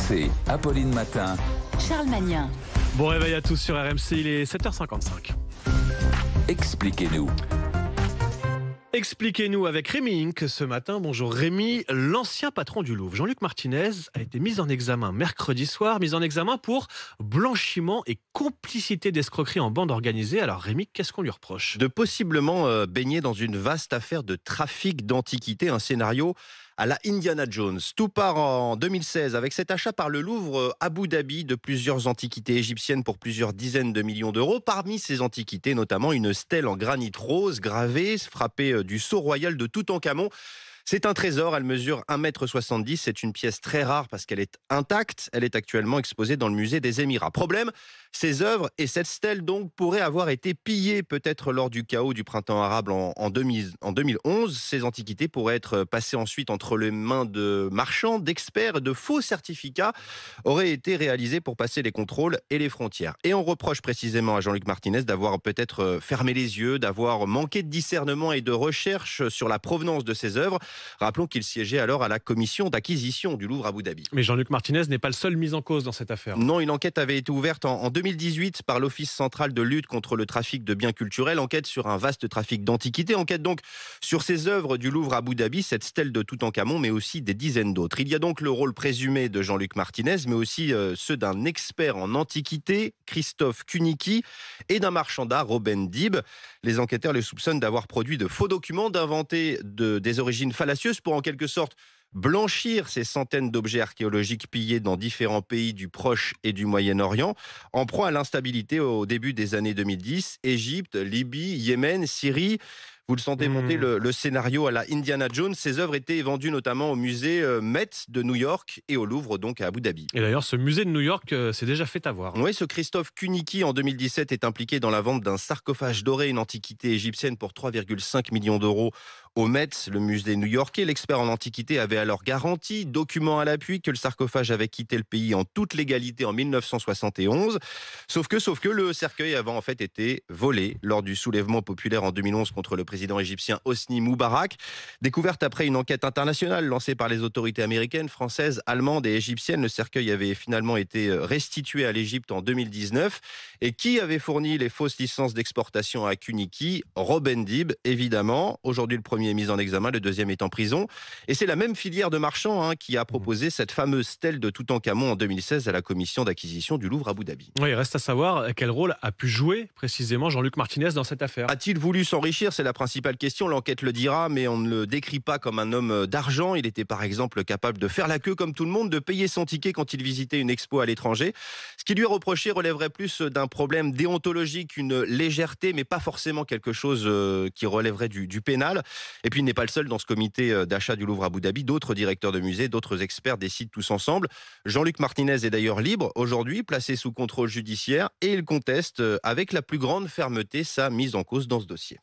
RMC, Apolline Matin. Charles Magnin. Bon réveil à tous sur RMC, il est 7h55. Expliquez-nous. Expliquez-nous avec Rémi Inc. ce matin. Bonjour Rémi, l'ancien patron du Louvre, Jean-Luc Martinez, a été mis en examen mercredi soir, mis en examen pour blanchiment et complicité d'escroquerie en bande organisée. Alors Rémi, qu'est-ce qu'on lui reproche ? De possiblement baigner dans une vaste affaire de trafic d'antiquités, un scénario à la Indiana Jones. Tout part en 2016 avec cet achat par le Louvre Abu Dhabi de plusieurs antiquités égyptiennes pour plusieurs dizaines de millions d'euros. Parmi ces antiquités, notamment une stèle en granit rose gravée, frappée du sceau royal de Toutankhamon. C'est un trésor, elle mesure 1,70 m, c'est une pièce très rare parce qu'elle est intacte. Elle est actuellement exposée dans le musée des Émirats. Problème, ces œuvres et cette stèle donc pourraient avoir été pillées peut-être lors du chaos du printemps arabe en 2011. Ces antiquités pourraient être passées ensuite entre les mains de marchands, d'experts. De faux certificats auraient été réalisés pour passer les contrôles et les frontières. Et on reproche précisément à Jean-Luc Martinez d'avoir peut-être fermé les yeux, d'avoir manqué de discernement et de recherche sur la provenance de ces œuvres. Rappelons qu'il siégeait alors à la commission d'acquisition du Louvre Abu Dhabi. Mais Jean-Luc Martinez n'est pas le seul mis en cause dans cette affaire. Non, une enquête avait été ouverte en 2018 par l'Office central de lutte contre le trafic de biens culturels. Enquête sur un vaste trafic d'antiquités. Enquête donc sur ces œuvres du Louvre Abu Dhabi, cette stèle de Toutankhamon, mais aussi des dizaines d'autres. Il y a donc le rôle présumé de Jean-Luc Martinez, mais aussi ceux d'un expert en antiquités, Christophe Kunicki, et d'un marchand d'art, Robben Dib. Les enquêteurs les soupçonnent d'avoir produit de faux documents, d'inventer des origines fallacieuses pour en quelque sorte blanchir ces centaines d'objets archéologiques pillés dans différents pays du Proche et du Moyen-Orient, en proie à l'instabilité au début des années 2010, Égypte, Libye, Yémen, Syrie. Vous le sentez monter le scénario à la Indiana Jones. Ces œuvres étaient vendues notamment au musée Met de New York et au Louvre, donc à Abu Dhabi. Et d'ailleurs, ce musée de New York s'est déjà fait avoir. Oui, ce Christophe Kunicki, en 2017, est impliqué dans la vente d'un sarcophage doré, une antiquité égyptienne, pour 3,5 millions d'euros au Met, le musée new-yorkais. L'expert en antiquité avait alors garanti, document à l'appui, que le sarcophage avait quitté le pays en toute légalité en 1971. Sauf que le cercueil avait en fait été volé lors du soulèvement populaire en 2011 contre le président égyptien Hosni Moubarak. Découverte après une enquête internationale lancée par les autorités américaines, françaises, allemandes et égyptiennes, le cercueil avait finalement été restitué à l'Égypte en 2019. Et qui avait fourni les fausses licences d'exportation à Kunicki ? Robben Dib, évidemment. Aujourd'hui, le premier est mis en examen, le deuxième est en prison. Et c'est la même filière de marchands qui a proposé cette fameuse stèle de Toutankhamon en 2016 à la commission d'acquisition du Louvre Abu Dhabi. Oui, il reste à savoir quel rôle a pu jouer précisément Jean-Luc Martinez dans cette affaire. A-t-il voulu s'enrichir ? C'est la principale question. L'enquête le dira, mais on ne le décrit pas comme un homme d'argent. Il était par exemple capable de faire la queue comme tout le monde, de payer son ticket quand il visitait une expo à l'étranger. Ce qui lui est reproché relèverait plus d'un problème déontologique, une légèreté, mais pas forcément quelque chose qui relèverait du pénal. Et puis il n'est pas le seul dans ce comité d'achat du Louvre Abu Dhabi. D'autres directeurs de musées, d'autres experts décident tous ensemble. Jean-Luc Martinez est d'ailleurs libre aujourd'hui, placé sous contrôle judiciaire, et il conteste avec la plus grande fermeté sa mise en cause dans ce dossier.